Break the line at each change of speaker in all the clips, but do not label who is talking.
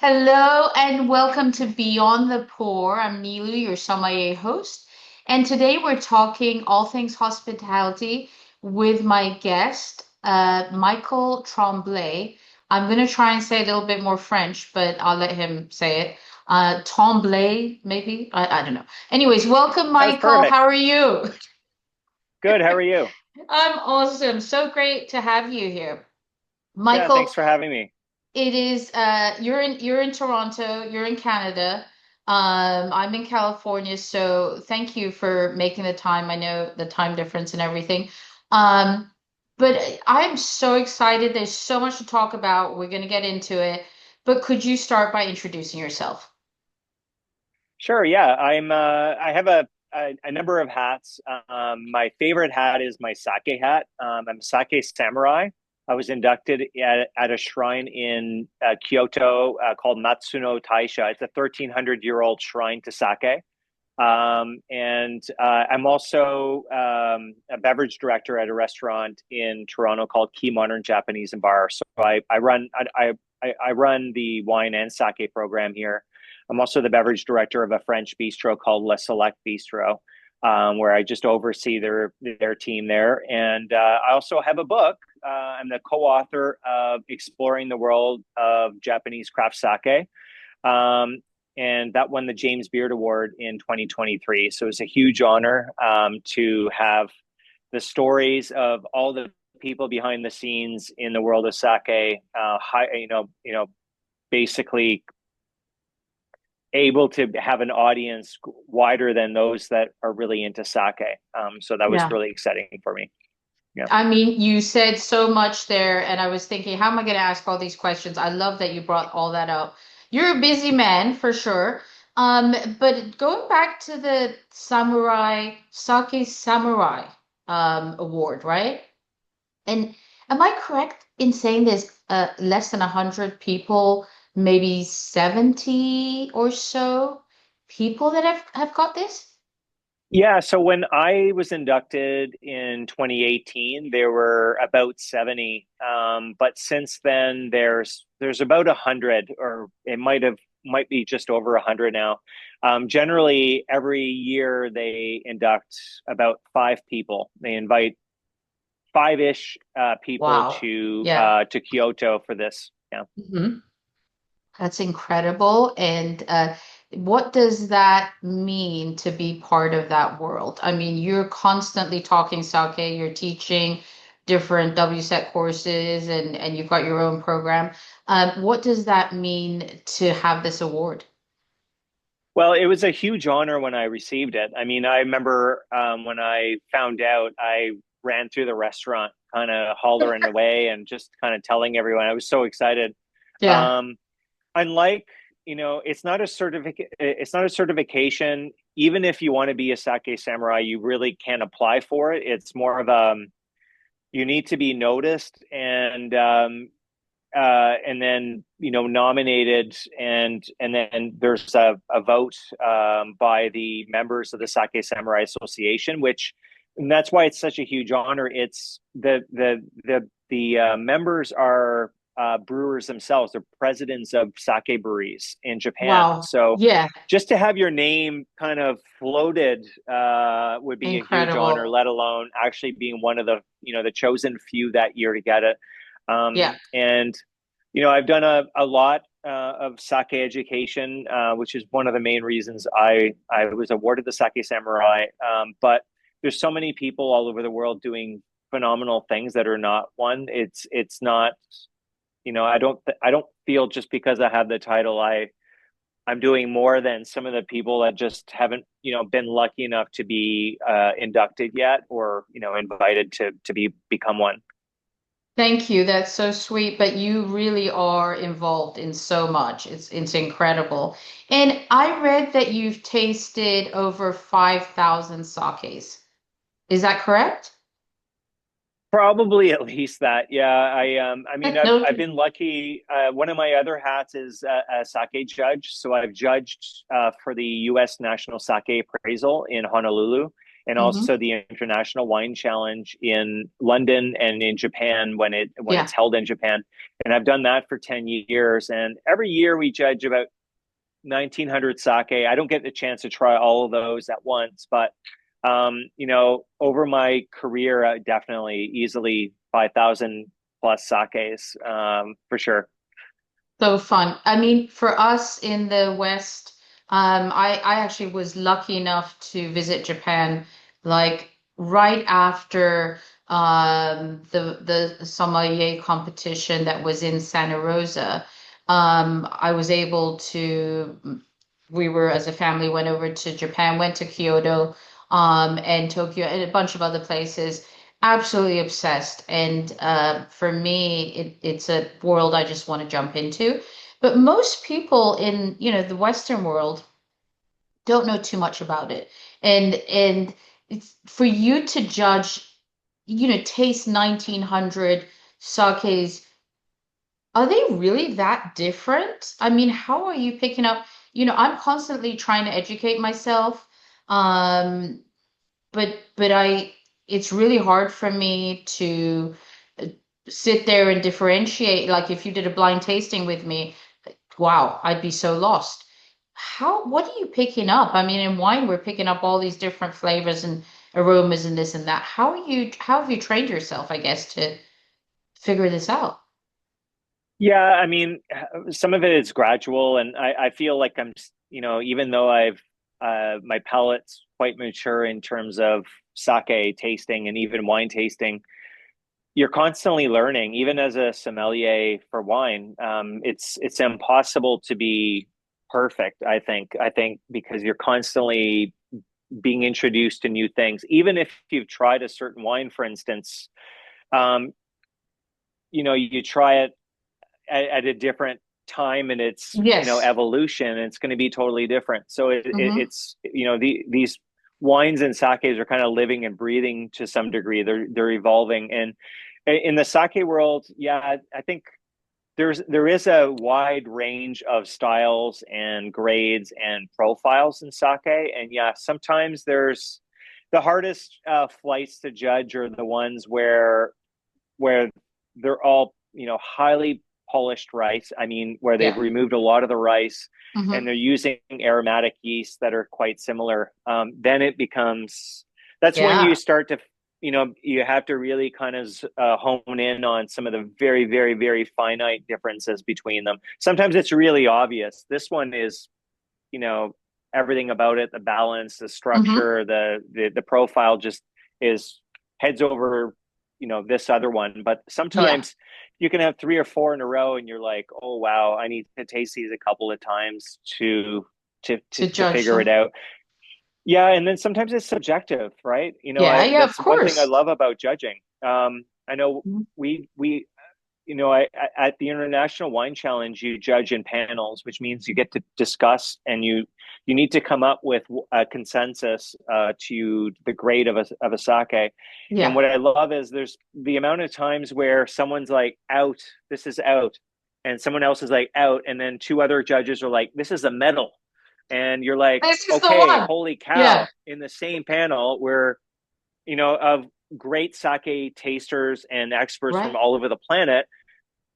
Hello and welcome to Beyond the Pour. I'm Nilu, your sommelier host, and today we're talking all things hospitality with my guest, Michael Tremblay. I'm going to try and say it a little bit more French, but I'll let him say it. Tremblay, maybe? I don't know. Anyways, welcome,
That was
Michael.
perfect.
How are you?
Good. How are you?
I'm awesome. So great to have you here.
Yeah,
Michael,
thanks for having me.
it is you're in Toronto, you're in Canada. I'm in California, so thank you for making the time. I know the time difference and everything. Um, but I'm so excited. There's so much to talk about. We're gonna get into it. But could you start by introducing yourself?
Sure. Yeah, I have a number of hats. My favorite hat is my sake hat. I'm a sake samurai. I was inducted at a shrine in Kyoto called Matsuno Taisha. It's a 1,300-year-old shrine to sake. And I'm also a beverage director at a restaurant in Toronto called Key Modern Japanese and Bar. So I run the wine and sake program here. I'm also the beverage director of a French bistro called Le Select Bistro, where I just oversee their team there. And I also have a book. I'm the co-author of Exploring the World of Japanese Craft Sake. Um, and that won the James Beard Award in 2023. So it's a huge honor to have the stories of all the people behind the scenes in the world of sake. Basically able to have an audience wider than those that are really into sake. So that was
Yeah.
really exciting for me. Yeah.
I mean, you said so much there, and I was thinking, how am I going to ask all these questions? I love that you brought all that up. You're a busy man for sure. But going back to the Sake Samurai award, right? And am I correct in saying there's less than 100 people, maybe 70 or so people that have got this?
Yeah, so when I was inducted in 2018, there were about 70. But since then, there's about 100, or might be just over 100 now. Generally, every year they induct about five people. They invite five-ish people
Wow. Yeah.
to Kyoto for this. Yeah.
Mhm. That's incredible. And what does that mean to be part of that world? I mean, you're constantly talking sake, you're teaching different WSET courses, and you've got your own program. What does that mean to have this award?
Well, it was a huge honor when I received it. I mean, I remember when I found out, I ran through the restaurant, kind of hollering away and just kind of telling everyone. I was so excited.
Yeah.
Um, Unlike, it's not a certification. Even if you want to be a sake samurai, you really can't apply for it. It's more of you need to be noticed and then nominated, and then there's a vote by the members of the Sake Samurai Association, which and that's why it's such a huge honor. It's the members are brewers themselves. They're presidents of sake breweries in Japan.
Wow.
So
Yeah.
just to have your name kind of floated would be a huge honor,
Incredible.
let alone actually being one of the chosen few that year to get it.
Yeah.
And I've done a lot of sake education, which is one of the main reasons I was awarded the Sake Samurai. But there's so many people all over the world doing phenomenal things that are not one. It's not, I don't feel just because I have the title, I'm doing more than some of the people that just haven't, been lucky enough to be inducted yet, or invited to become one.
Thank you. That's so sweet, but you really are involved in so much. It's incredible. And I read that you've tasted over 5,000 sakes. Is that correct?
Probably at least that. Yeah, I mean,
No.
I've been lucky. One of my other hats is a sake judge. So I've judged for the U.S. National Sake Appraisal in Honolulu, and
Hmm.
also the International Wine Challenge in London and in Japan when
Yeah.
it's held in Japan. And I've done that for 10 years. And every year we judge about 1900 sake. I don't get the chance to try all of those at once, but over my career, definitely easily 5,000 plus sakes, for sure.
So fun. I mean, for us in the West, I actually was lucky enough to visit Japan like right after the sommelier competition that was in Santa Rosa. I was able to, we were as a family went over to Japan, went to Kyoto, and Tokyo and a bunch of other places. Absolutely obsessed. And for me, it's a world I just want to jump into. But most people in, the Western world don't know too much about it. And it's for you to judge, taste 1900 sakes, are they really that different? I mean, how are you picking up? I'm constantly trying to educate myself. Um, but it's really hard for me to uh, sit there and differentiate. Like if you did a blind tasting with me, wow, I'd be so lost. What are you picking up? I mean, in wine, we're picking up all these different flavors and aromas and this and that. How have you trained yourself, I guess, to figure this out?
Yeah, I mean, some of it is gradual, and I feel like even though my palate's quite mature in terms of sake tasting and even wine tasting, you're constantly learning, even as a sommelier for wine. It's impossible to be perfect, I think because you're constantly being introduced to new things. Even if you've tried a certain wine, for instance, um, you try it at a different time in its
Yes.
evolution, and it's going to be totally different. So
Mm-hmm.
it's these wines and sakes are kind of living and breathing to some degree. They're evolving, and in the sake world, yeah, I think there is a wide range of styles and grades and profiles in sake, and yeah, sometimes there's the hardest flights to judge are the ones where they're all highly polished rice. I mean, where they've
Yeah.
removed a lot of the rice and
Mm-hmm.
they're using aromatic yeasts that are quite similar. Then it becomes that's when you
Yeah.
start to you have to really kind of hone in on some of the very very very finite differences between them. Sometimes it's really obvious. This one is you know everything about it, the balance, the
Mm-hmm.
structure, the profile just is heads over this other one. But
Yeah.
sometimes you can have three or four in a row and you're like, oh wow, I need to taste these a couple of times
To
to
judge
figure it
them.
out. Yeah, and then sometimes it's subjective, right?
Yeah.
I
Yeah. Of
that's one thing I
course.
love about judging. I know
Mhm.
we I at the International Wine Challenge, you judge in panels, which means you get to discuss and you need to come up with a consensus to the grade of a sake. And
Yeah.
what I love is there's the amount of times where someone's like out, this is out, and someone else is like out, and then two other judges are like, this is a medal, and you're like,
This is the
okay,
one.
holy
Yeah.
cow! In the same panel, where of great sake tasters and experts from
Right.
all over the planet,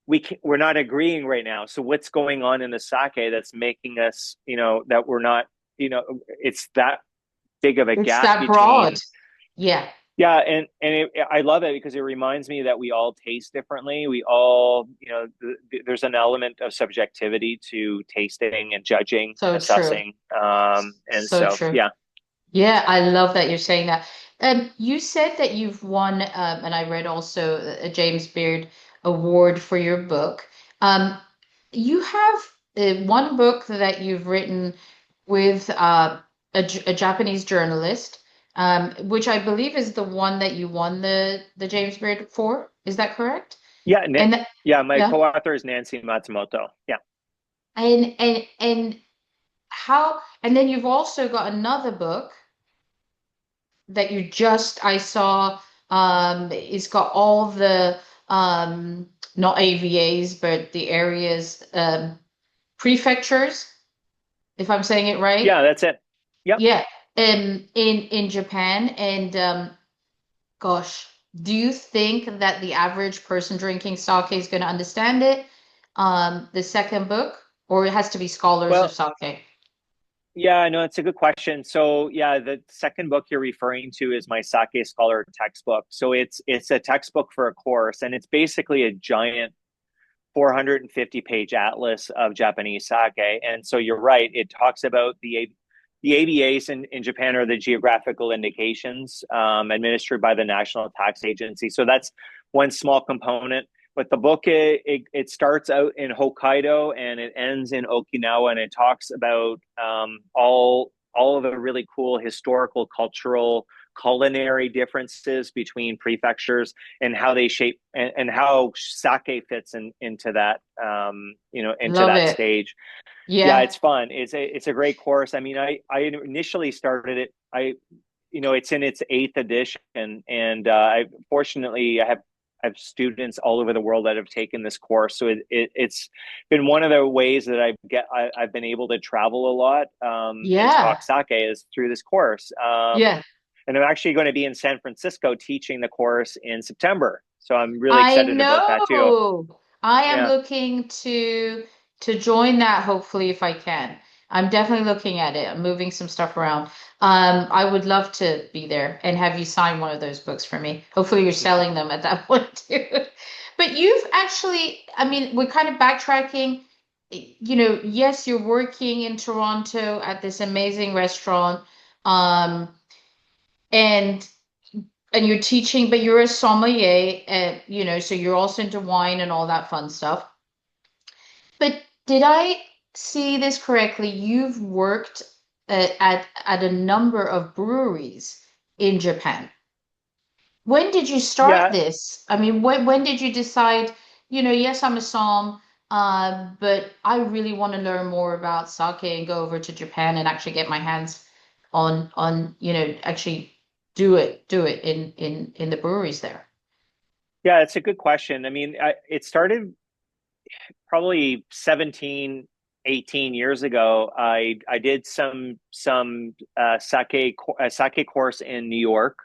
we're not agreeing right now. So what's going on in the sake that's making us, that we're not, it's that big of a
It's
gap
that broad.
between.
Yeah.
Yeah, I love it because it reminds me that we all taste differently. We all, there's an element of subjectivity to tasting and judging and
So true.
assessing. And
So
so,
true.
yeah.
Yeah, I love that you're saying that. You said that you've won, and I read also a James Beard Award for your book. Um, you have one book that you've written with a Japanese journalist, which I believe is the one that you won the James Beard for. Is that correct?
Yeah.
And that,
Yeah. My
yeah,
co-author is Nancy Matsumoto. Yeah.
and how? And then you've also got another book that you just I saw it's got all the not AVAs but the areas prefectures if I'm saying it right.
Yeah. That's it. Yep.
Yeah. in Japan, and gosh, do you think that the average person drinking sake is going to understand it? The second book, or it has to be scholars of
Well,
sake?
yeah, no, it's a good question. So, yeah, the second book you're referring to is my Sake Scholar textbook. So it's a textbook for a course, and it's basically a giant 450-page atlas of Japanese sake. And so you're right, it talks about the ABAs in Japan are the geographical indications administered by the National Tax Agency. So that's one small component. But the book it starts out in Hokkaido and it ends in Okinawa, and it talks about all of the really cool historical, cultural, culinary differences between prefectures and how they shape and how sake fits into that into
Love
that
it.
stage. Yeah,
Yeah.
it's fun. It's a great course. I mean, I initially started it. It's in its eighth edition, and I fortunately I have students all over the world that have taken this course. So it's been one of the ways that I've been able to travel a lot and
Yeah.
talk sake is through this course.
Yeah.
And I'm actually going to be in San Francisco teaching the course in September. So I'm really
I
excited about that too.
know. I am
Yeah.
looking to join that hopefully if I can. I'm definitely looking at it. I'm moving some stuff around. I would love to be there and have you sign one of those books for me. Hopefully you're selling them at that point too. But you've actually, I mean, we're kind of backtracking. Yes, you're working in Toronto at this amazing restaurant. Um, and and you're teaching, but you're a sommelier, and so you're also into wine and all that fun stuff. But did I see this correctly? You've worked at a number of breweries in Japan. When did you start
Yeah.
this? I mean, when did you decide, yes, I'm a somm, but I really want to learn more about sake and go over to Japan and actually get my hands on, actually do it in the breweries there.
Yeah, it's a good question. I mean, it started probably 17, 18 years ago. I did some sake course in New York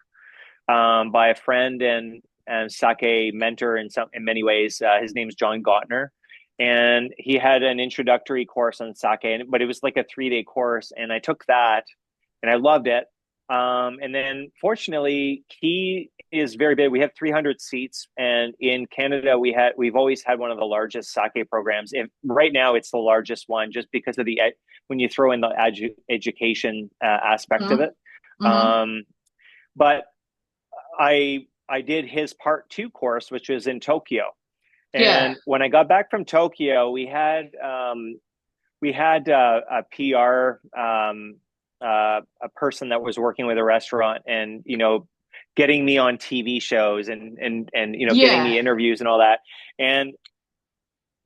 by a friend and sake mentor in many ways. His name's John Gottner, and he had an introductory course on sake, but it was like a 3-day course, and I took that, and I loved it. And then, fortunately, he is very big. We have 300 seats, and in Canada, we've always had one of the largest sake programs. And right now, it's the largest one, just because of when you throw in the education aspect of
Mm-hmm.
it.
Mm-hmm.
Um, but I did his part two course, which was in Tokyo.
Yeah.
And when I got back from Tokyo, we had a PR a person that was working with a restaurant, and getting me on TV shows and getting
Yeah.
me interviews and all that. And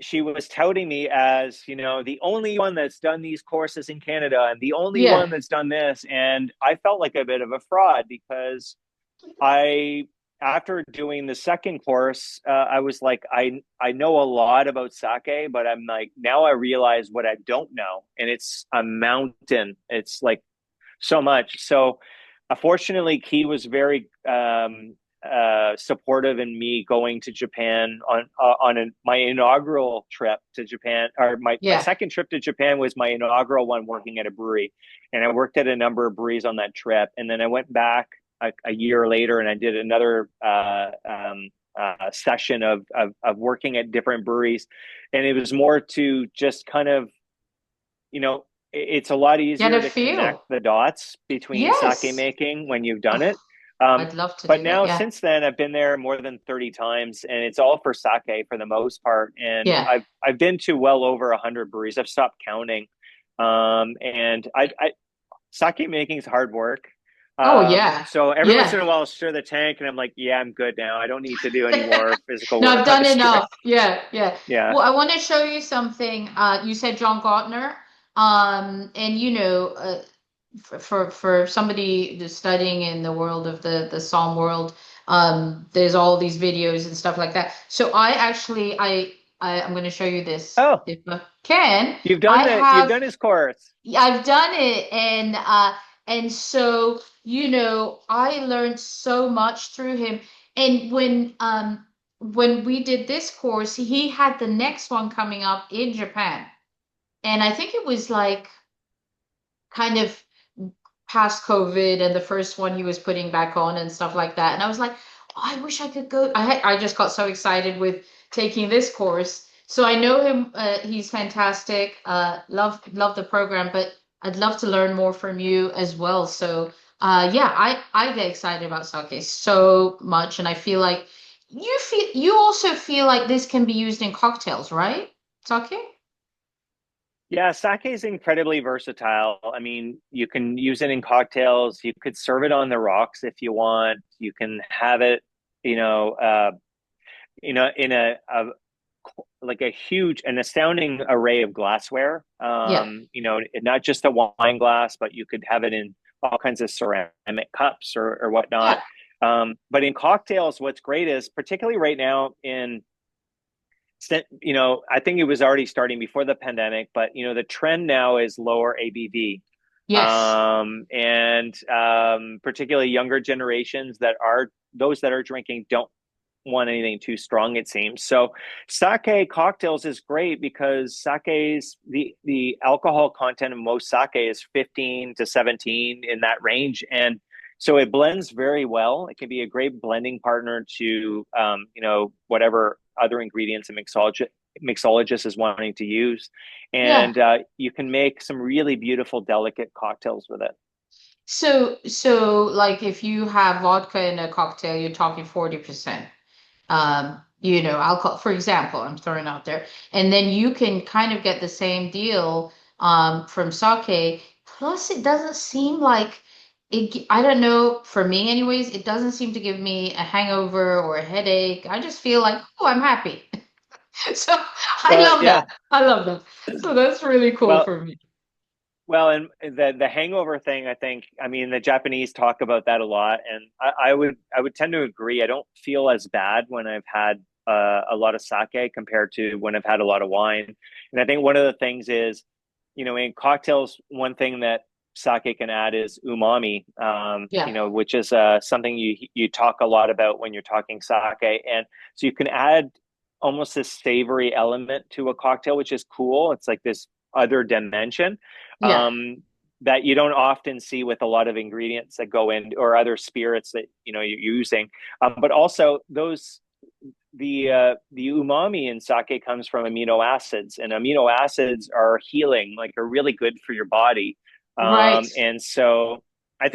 she was touting me as the only one that's done these courses in Canada and the only
Yeah.
one that's done this. And I felt like a bit of a fraud because I after doing the second course, I was like, I know a lot about sake, but I'm like, now I realize what I don't know, and it's a mountain. It's like so much. So, fortunately, Key was very supportive in me going to Japan my inaugural trip to Japan, or my
Yeah.
second trip to Japan was my inaugural one working at a brewery, and I worked at a number of breweries on that trip, and then I went back a year later and I did another session of working at different breweries, and it was more to just kind of it's a lot
Get
easier
a
to connect
feel.
the dots between sake
Yes.
making when you've done it.
Oh, I'd love to
But
do that.
now,
Yeah.
since then, I've been there more than 30 times, and it's all for sake for the most part. And
Yeah.
I've been to well over 100 breweries. I've stopped counting. And I sake making is hard work.
Oh, yeah.
So every once
Yeah.
in a while, I'll stir the tank, and I'm like, yeah, I'm good now. I don't need to do any more physical
No, I've
work on
done
the stir.
enough. Yeah, yeah.
Yeah.
Well, I want to show you something. You said John Gottner, and for somebody that's studying in the world of the psalm world, there's all these videos and stuff like that. So I actually, I'm going to show you this
Oh,
if I can.
you've
I
done
have.
his course.
Yeah, I've done it, and And so, I learned so much through him. And when we did this course, he had the next one coming up in Japan. And I think it was like kind of past COVID and the first one he was putting back on and stuff like that. And I was like, oh, I wish I could go. I just got so excited with taking this course. So I know him. He's fantastic. Love the program, but I'd love to learn more from you as well. So yeah, I get excited about sake so much, and I feel like you also feel like this can be used in cocktails, right? Sake?
Yeah, sake is incredibly versatile. I mean, you can use it in cocktails. You could serve it on the rocks if you want. You can have it, you know, in a like a huge, an astounding array of glassware.
Yeah,
Not just a wine glass, but you could have it in all kinds of ceramic cups or whatnot.
yeah,
But in cocktails, what's great is particularly right now I think it was already starting before the pandemic, but the trend now is lower ABV.
yes,
And particularly younger generations those that are drinking don't want anything too strong, it seems. So sake cocktails is great because the alcohol content of most sake is 15 to 17 in that range. And so it blends very well. It can be a great blending partner to whatever other ingredients a mixologist is wanting to use.
yeah.
And you can make some really beautiful, delicate cocktails with it.
So like if you have vodka in a cocktail, you're talking 40%. Alcohol, for example, I'm throwing out there. And then you can kind of get the same deal from sake. Plus, it doesn't seem like I don't know, for me anyways, it doesn't seem to give me a hangover or a headache. I just feel like, oh, I'm happy. So I
Well,
love
yeah.
that. I love that. So that's really cool
Well,
for me.
Well, and the hangover thing, I think, I mean, the Japanese talk about that a lot, and I would tend to agree. I don't feel as bad when I've had a lot of sake compared to when I've had a lot of wine. And I think one of the things is, in cocktails, one thing that sake can add is umami,
Yeah.
which is something you talk a lot about when you're talking sake, and so you can add almost this savory element to a cocktail, which is cool. It's like this other dimension
Yeah.
um, that you don't often see with a lot of ingredients that go in or other spirits that you're using. But also the umami in sake comes from amino acids, and amino acids are healing, like are really good for your body.
Right.
And so I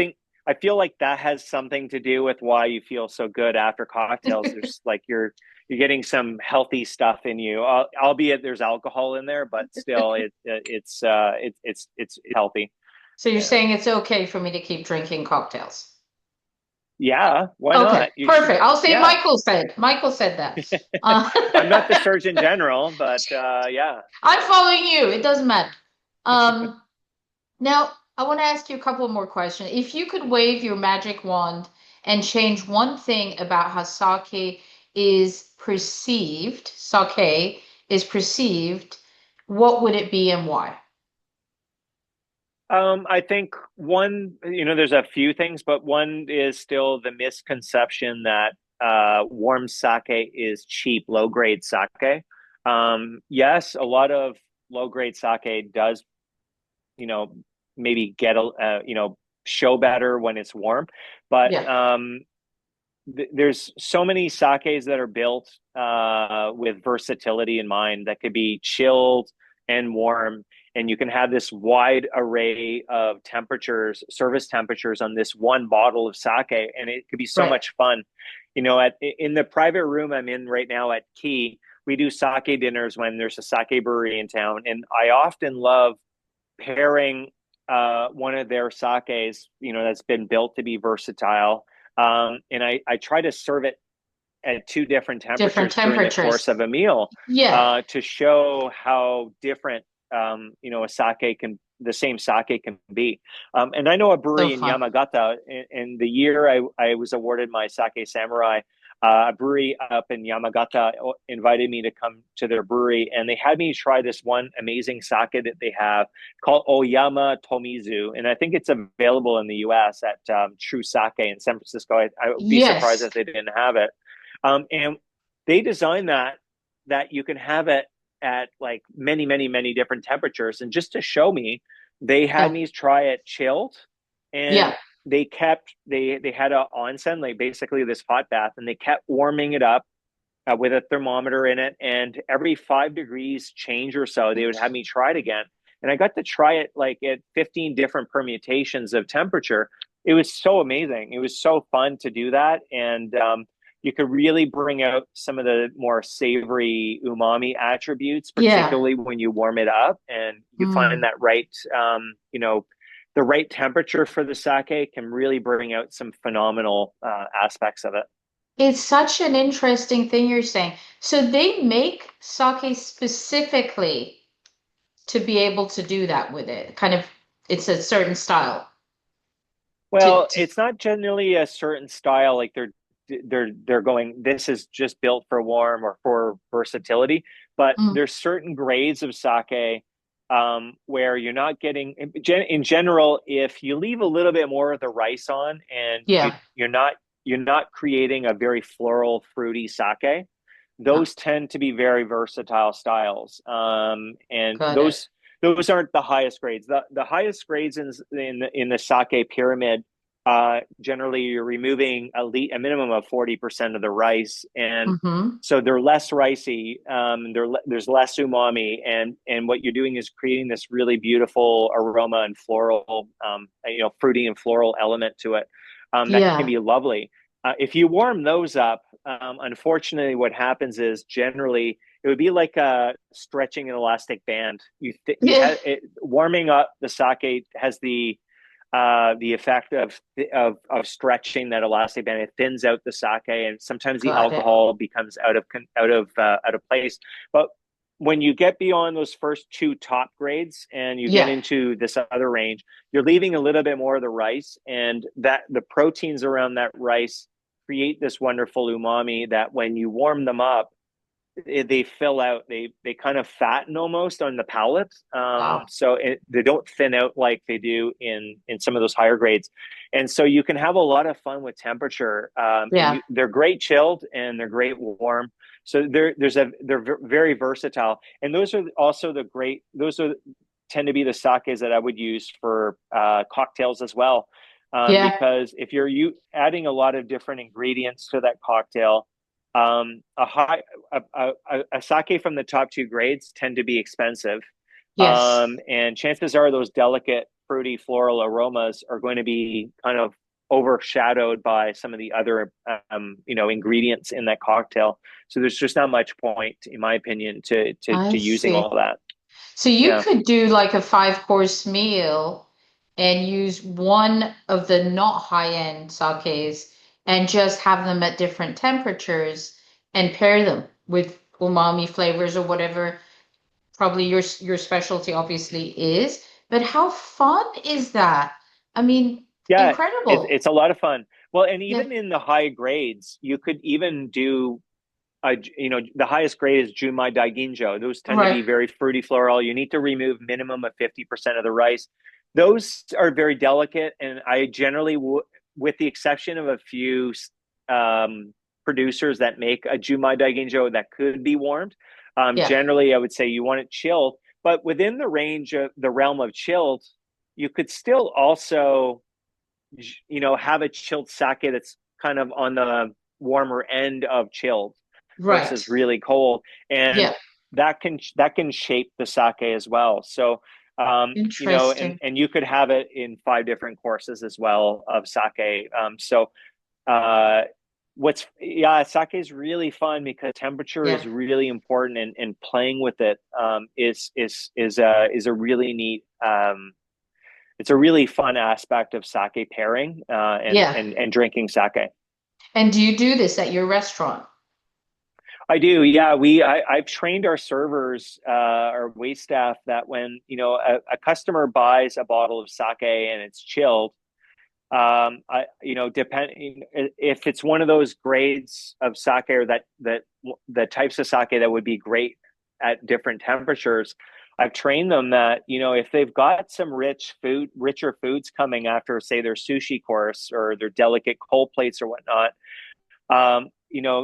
feel like that has something to do with why you feel so good after cocktails. There's like you're getting some healthy stuff in you, albeit there's alcohol in there, but still it's healthy.
So you're
Yeah,
saying it's okay for me to keep drinking cocktails?
yeah. Why
Okay,
not? You should.
perfect. I'll say
Yeah,
Michael said. Michael said that. Uh,
I'm not the Surgeon General, but yeah.
I'm following you. It doesn't matter. Um, Now, I want to ask you a couple more questions. If you could wave your magic wand and change one thing about how sake is perceived, what would it be and why?
I think there's a few things, but one is still the misconception that warm sake is cheap, low grade sake. Yes, a lot of low grade sake does, you know, maybe show better when it's warm, but
Yeah,
there's so many sakes that are built with versatility in mind that could be chilled and warm, and you can have this wide array of service temperatures on this one bottle of sake, and it could be so
right.
much fun. In the private room I'm in right now at Key, we do sake dinners when there's a sake brewery in town, and I often love pairing one of their sakes, that's been built to be versatile. And I try to serve it at two different
Different
temperatures during the course
temperatures.
of a meal
Yeah,
to show how different, the same sake can be. And I know a
so
brewery in
fun.
Yamagata, in the year I was awarded my Sake Samurai. A brewery up in Yamagata invited me to come to their brewery, and they had me try this one amazing sake that they have called Oyama Tomizu, and I think it's available in the U.S. at True Sake in San Francisco. I would be surprised
Yes.
if they didn't have it. And they designed that you can have it at like many, many, many different temperatures. And just to show me, they had
Yeah.
me try it chilled, and
Yeah.
they had a onsen, like basically this hot bath, and they kept warming it up with a thermometer in it. And every 5 degrees change or so, they would have me try it again. And I got to try it like at 15 different permutations of temperature. It was so amazing. It was so fun to do that. And you could really bring out some of the more savory umami attributes,
Yeah.
particularly when you warm it up and you find
Mm.
that right, the right temperature for the sake can really bring out some phenomenal aspects of it.
It's such an interesting thing you're saying. So they make sake specifically to be able to do that with it. Kind of, it's a certain style
Well,
to
it's not generally a certain style, like they're going, this is just built for warm or for versatility, but
mm,
there's certain grades of sake where you're not getting in general, if you leave a little bit more of the rice on and
yeah.
you're not creating a very floral, fruity sake,
Ah,
those tend to be very versatile styles. And
got it.
those aren't the highest grades. The highest grades in the sake pyramid, generally you're removing a minimum of 40% of the rice, and
Mm-hmm.
so they're less ricey. There's less umami, and what you're doing is creating this really beautiful aroma and floral, fruity and floral element to it. That can
Yeah.
be lovely. If you warm those up, unfortunately, what happens is generally it would be like stretching an elastic band. You
Yeah.
have it, warming up the sake has the effect of stretching that elastic band. It thins out the sake, and sometimes the
Got it.
alcohol becomes out of place. But when you get beyond those first two top grades and you get
Yeah.
into this other range, you're leaving a little bit more of the rice, and that the proteins around that rice create this wonderful umami that when you warm them up, they fill out, they kind of fatten almost on the palate,
Wow.
they don't thin out like they do in some of those higher grades, and so you can have a lot of fun with temperature,
Yeah.
they're great chilled and they're great warm, so they're very versatile, and those are also those are tend to be the sakes that I would use for cocktails as well,
Yeah.
because if adding a lot of different ingredients to that cocktail, a high a sake from the top two grades tend to be expensive,
Yes.
and chances are those delicate, fruity, floral aromas are going to be kind of overshadowed by some of the other ingredients in that cocktail. So there's just not much point, in my opinion,
I
to using
see.
all that.
So you
Yeah.
could do like a 5-course meal and use one of the not high-end sakes and just have them at different temperatures and pair them with umami flavors or whatever probably your specialty obviously is. But how fun is that? I mean,
Yeah,
incredible.
it's a lot of fun. Well, and
Yeah.
even in the high grades, you could even do the highest grade is Junmai Daiginjo. Those tend to
Right.
be very fruity floral. You need to remove minimum of 50% of the rice. Those are very delicate, and I generally, with the exception of a few um, producers that make a Junmai Daiginjo that could be warmed,
Yeah.
generally I would say you want it chilled. But within the range of the realm of chilled, you could still also, have a chilled sake that's kind of on the warmer end of chilled
Right.
versus really cold, and
Yeah.
that can shape the sake as well. So and
Interesting.
you could have it in 5 different courses as well of sake. Uh, sake is really fun because temperature
Yeah.
is really important, and playing with it is a really neat. It's a really fun aspect of sake pairing,
Yeah.
and drinking sake.
And do you do this at your restaurant?
I do, yeah. I've trained our servers, our wait staff, that when a customer buys a bottle of sake and it's chilled, depending if it's one of those grades of sake or that the types of sake that would be great at different temperatures. I've trained them that, if they've got some richer foods coming after, say, their sushi course or their delicate cold plates or whatnot,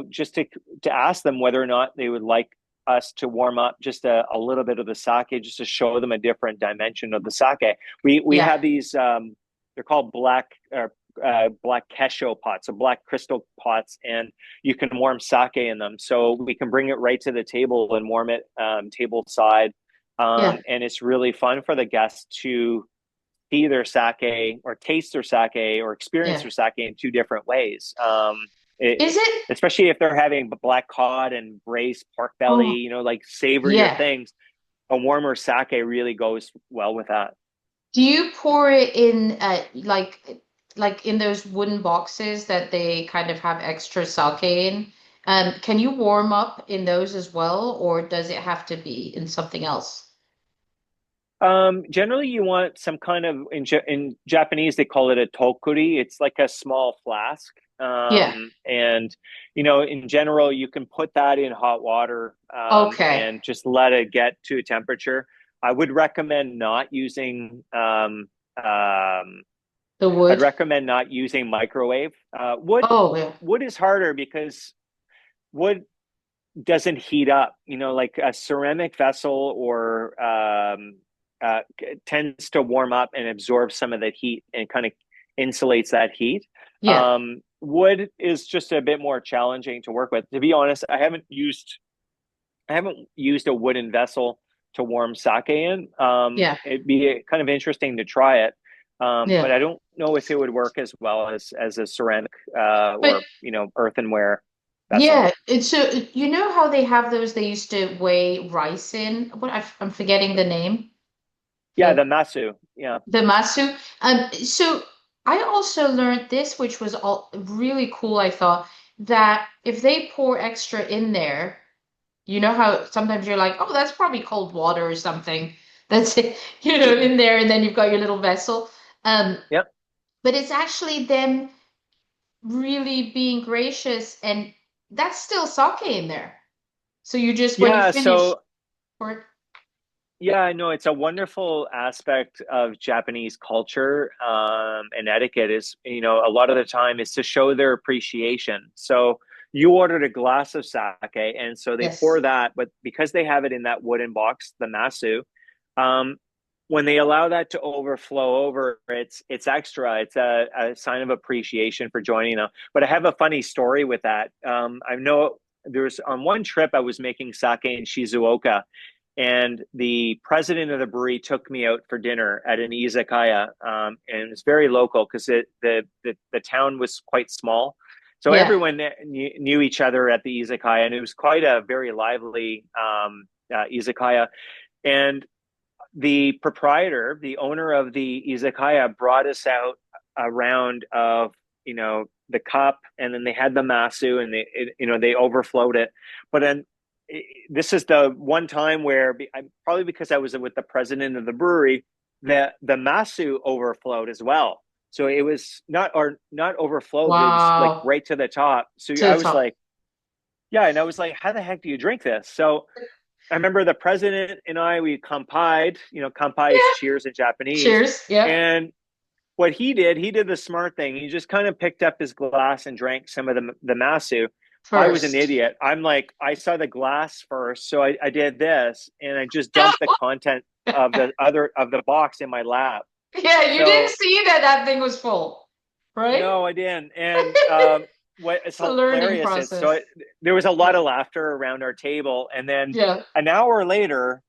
just to ask them whether or not they would like us to warm up just a little bit of the sake, just to show them a different dimension of the sake. We
Yeah.
have these they're called black kesho pots, so black crystal pots, and you can warm sake in them. So we can bring it right to the table and warm it table side.
Yeah.
And it's really fun for the guests to see their sake or taste their sake or experience
Yeah.
their sake in two different ways. It,
Is it?
Especially if they're having black cod and braised pork belly,
Oh,
like savorier
yeah.
things, a warmer sake really goes well with that.
Do you pour it in like in those wooden boxes that they kind of have extra sake in? Can you warm up in those as well, or does it have to be in something else?
Generally, you want some kind of in Japanese they call it a tokuri. It's like a small flask.
Yeah.
And in general, you can put that in hot water
Okay.
and just let it get to a temperature. I would recommend not using
The
I'd
wood.
recommend not using microwave.
Oh, yeah.
Wood is harder because wood doesn't heat up. Like a ceramic vessel or tends to warm up and absorb some of the heat and kind of insulates that heat.
Yeah.
Wood is just a bit more challenging to work with. To be honest, I haven't used a wooden vessel to warm sake in.
Yeah.
It'd be kind of interesting to try it, but
Yeah.
I don't know if it would work as well as a ceramic
But
or earthenware vessel.
yeah, it's so you know how they have those they used to weigh rice in? I'm forgetting the name.
Yeah, the masu. Yeah,
The masu. So I also learned this, which was all really cool, I thought, that if they pour extra in there, you know how sometimes you're like, oh, that's probably cold water or something. That's it, in there, and then you've got your little vessel. Um,
yep,
but it's actually them really being gracious, and that's still sake in there. So you just, when you
yeah.
finish,
So
or
yeah, no, it's a wonderful aspect of Japanese culture and etiquette is, a lot of the time is to show their appreciation. So you ordered a glass of sake, and so they pour
yes,
that, but because they have it in that wooden box, the masu, um, when they allow that to overflow over, it's extra. It's a sign of appreciation for joining them. But I have a funny story with that. I know there's on one trip I was making sake in Shizuoka, and the president of the brewery took me out for dinner at an izakaya, and it's very local because the town was quite small, so
yeah,
everyone knew each other at the izakaya, and it was quite a very lively izakaya. And the proprietor, the owner of the izakaya, brought us out a round of the cup, and then they had the masu, and they overflowed it. But then this is the one time where probably because I was with the president of the brewery, the masu overflowed as well. So it was not overflowed, but it was like
wow,
right to the top. So
to
I
the
was
top.
like, yeah, and I was like, how the heck do you drink this? So I remember the president and we kanpai. Kanpai is
Yeah,
cheers in Japanese.
cheers. Yeah,
And what he did the smart thing. He just kind of picked up his glass and drank some of the masu. I was an
first.
idiot. I'm like, I saw the glass first, so I did this, and I just dumped the content of the box in my lap.
Yeah, you didn't
So
see that that thing was full, right?
no, I didn't. And what is
It's a learning
hilarious is
process.
there was a lot
Yeah,
of laughter around our table, and then
yeah.
an hour later,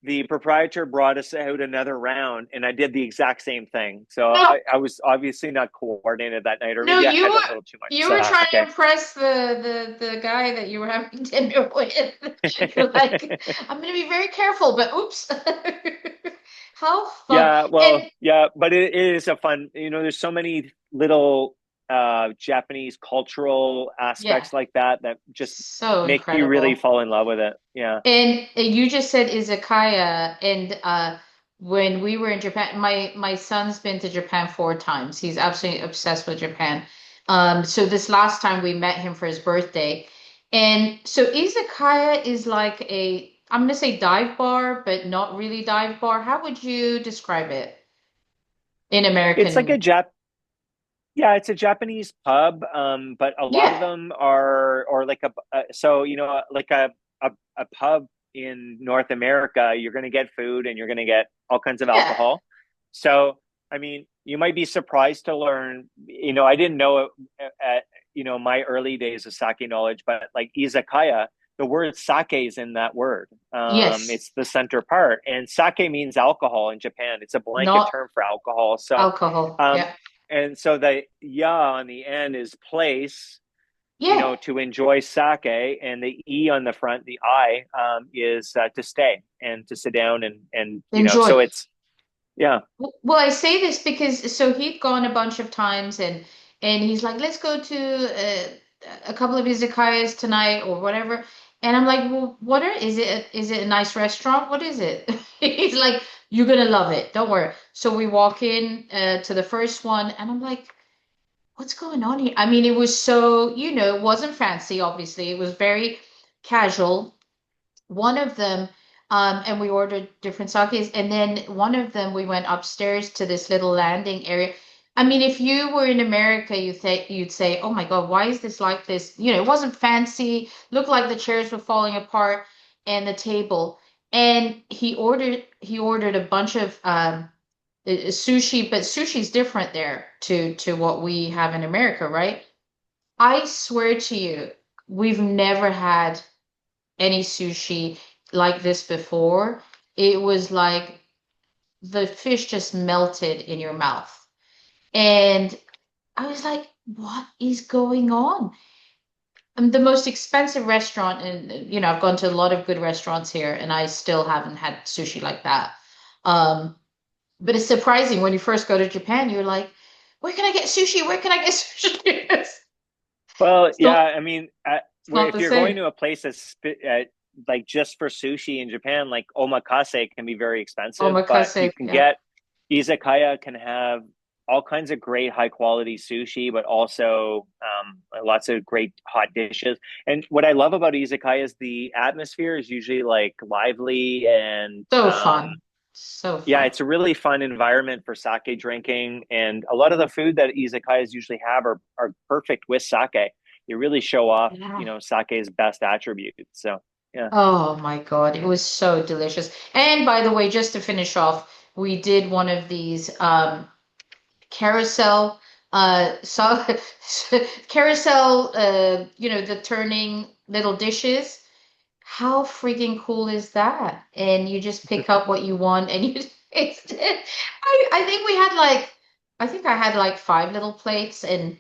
the proprietor brought us out another round, and I did the exact same thing. So
No,
I was obviously not coordinated that night, or
no,
maybe I had a little too much
you were trying to
sake.
impress the guy that you were having dinner with. You're like, I'm gonna be very careful, but oops. How fun.
Yeah, well,
And
yeah, but it is a fun, there's so many little Japanese cultural
yeah,
aspects like that just
so
make you really
incredible.
fall in love with it. Yeah.
And you just said izakaya, and when we were in Japan, my son's been to Japan 4 times. He's absolutely obsessed with Japan. So this last time we met him for his birthday. And so izakaya is like I'm gonna say dive bar, but not really dive bar. How would you describe it in
It's like a
American?
yeah, it's a Japanese pub, but a lot of
Yeah,
them are, or like so like a pub in North America, you're going to get food and you're going to get all kinds of
yeah,
alcohol. So, I mean, you might be surprised to learn, I didn't know it at, my early days of sake knowledge, but like izakaya, the word sake is in that word.
yes,
It's the center part, and sake means alcohol in Japan. It's a blanket
not
term for alcohol. So,
alcohol.
um,
Yeah,
and so the ya on the end is place,
yeah,
to enjoy sake, and the e on the front, the I, is to stay and to sit down and
enjoy.
so it's yeah.
Well, I say this because so he'd gone a bunch of times and he's like, let's go to a couple of izakayas tonight or whatever. And I'm like, well, is it a nice restaurant? What is it? He's like, you're gonna love it. Don't worry. So we walk in to the first one, and I'm like, what's going on here? I mean, it was so, it wasn't fancy, obviously. It was very casual. One of them, and we ordered different sakes, and then one of them we went upstairs to this little landing area. I mean, if you were in America, you'd say, "Oh my God, why is this like this?" It wasn't fancy, looked like the chairs were falling apart and the table. And he ordered a bunch of sushi, but sushi's different there to what we have in America, right? I swear to you, we've never had any sushi like this before. It was like the fish just melted in your mouth. And I was like, what is going on? The most expensive restaurant, and I've gone to a lot of good restaurants here, and I still haven't had sushi like that. Um, but it's surprising when you first go to Japan, you're like, where can I get sushi? Where can I get sushi?
Well,
It's
yeah,
not,
I mean,
it's not
if
the
you're going
same.
to a place that's like just for sushi in Japan, like omakase can be very expensive, but you
Omakase,
can
yeah.
get izakaya can have all kinds of great high quality sushi, but also lots of great hot dishes. And what I love about izakaya is the atmosphere is usually like lively and
So fun. So
yeah,
fun.
it's a really fun environment for sake drinking, and a lot of the food that izakayas usually have are perfect with sake. They really show off,
Yeah.
sake's best attributes. So, yeah.
Oh my God, it was so delicious. And by the way, just to finish off, we did one of these carousel so carousel the turning little dishes. How freaking cool is that? And you just pick up what you want and you taste it. I think I think I had like 5 little plates and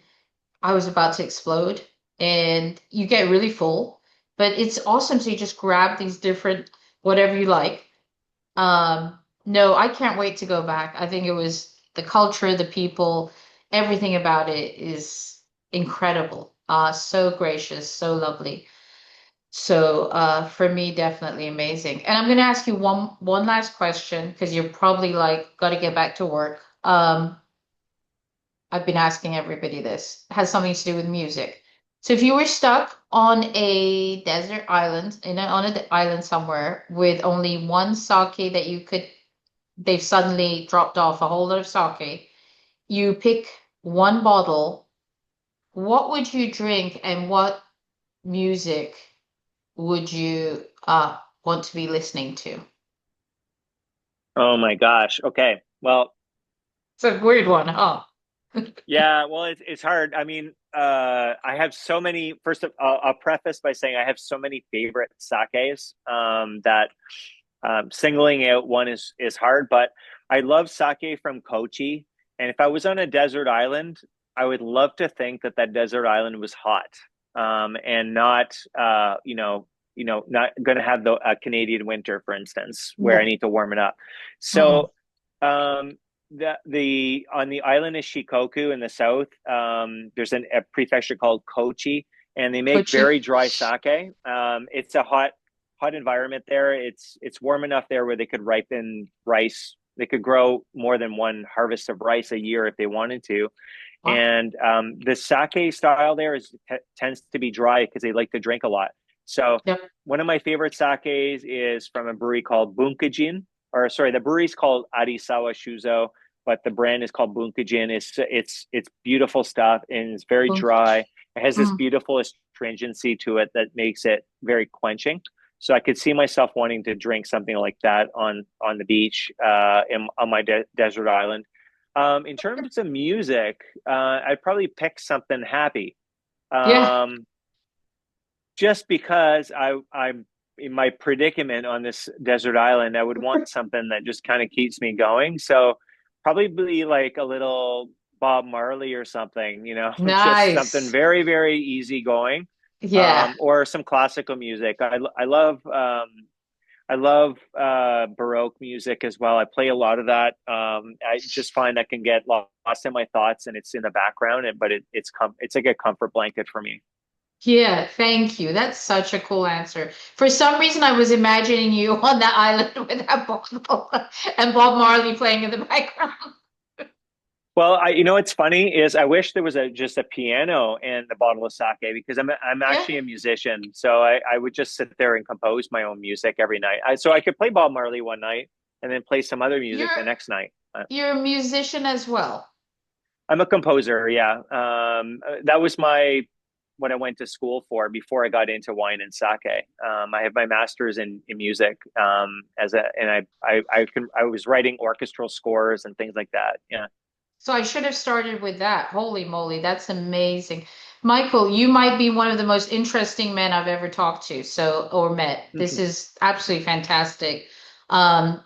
I was about to explode, and you get really full, but it's awesome. So you just grab these different whatever you like. No, I can't wait to go back. I think it was the culture, the people, everything about it is incredible. So gracious, so lovely. So for me, definitely amazing. And I'm gonna ask you one last question because you're probably like got to get back to work. I've been asking everybody this. It has something to do with music. So if you were stuck on a desert island, on an island somewhere with only one sake that they've suddenly dropped off a whole lot of sake. You pick one bottle. What would you drink and what music would you want to be listening to?
Oh my gosh. Okay. Well,
It's a weird one, huh?
yeah. Well, it's hard. I mean, I have so many. First, I'll preface by saying I have so many favorite sakes that singling out one is hard. But I love sake from Kochi, and if I was on a desert island, I would love to think that that desert island was hot, and not not going to have the Canadian winter, for instance, where I
Yeah.
need to warm it up.
Mm.
So um, the on the island of Shikoku in the south, there's a prefecture called Kochi, and they make
Kochi.
very dry sake. It's a hot environment there. It's warm enough there where they could ripen rice they could grow more than one harvest of rice a year if they wanted to.
Wow.
And the sake style there tends to be dry because they like to drink a lot. So
Yep.
one of my favorite sakes is from a brewery called Bunkajin, or sorry, the brewery's called Arisawa Shuzo, but the brand is called Bunkajin. It's beautiful stuff and it's very dry. It has this
Mm.
beautiful astringency to it that makes it very quenching. So I could see myself wanting to drink something like that on the beach on my desert island. In terms of music, I'd probably pick something happy.
Yeah.
Um, just because I'm in my predicament on this desert island, I would want something that just kind of keeps me going. So probably like a little Bob Marley or something, just something
Nice.
very, very easy going.
Yeah.
Or some classical music. I love Baroque music as well. I play a lot of that. I just find I can get lost in my thoughts, and it's in the background, but it's like a comfort blanket for me.
Yeah, thank you. That's such a cool answer. For some reason, I was imagining you on that island with that bottle and Bob Marley playing in the background.
Well, what's funny is I wish there was just a piano and the bottle of sake because I'm
Yeah,
actually a musician, so I would just sit there and compose my own music every night. So I could play Bob Marley one night and then play some other music the
you're
next night.
you're a musician as well.
I'm a composer, yeah. That was my what I went to school for before I got into wine and sake. I have my master's in music and I was writing orchestral scores and things like that. Yeah.
So I should have started with that. Holy moly, that's amazing. Michael, you might be one of the most interesting men I've ever talked to, or met. This is absolutely fantastic. Um,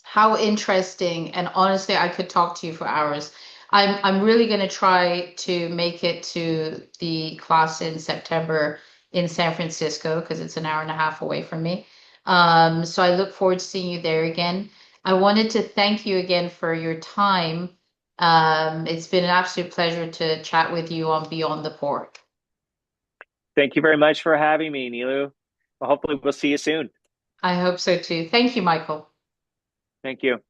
How interesting. And honestly, I could talk to you for hours. I'm really going to try to make it to the class in September in San Francisco because it's an hour and a half away from me. So I look forward to seeing you there again. I wanted to thank you again for your time. It's been an absolute pleasure to chat with you on Beyond the Pork.
Thank you very much for having me, Nilu. Well, hopefully we'll see you soon.
I hope so too. Thank you, Michael.
Thank you.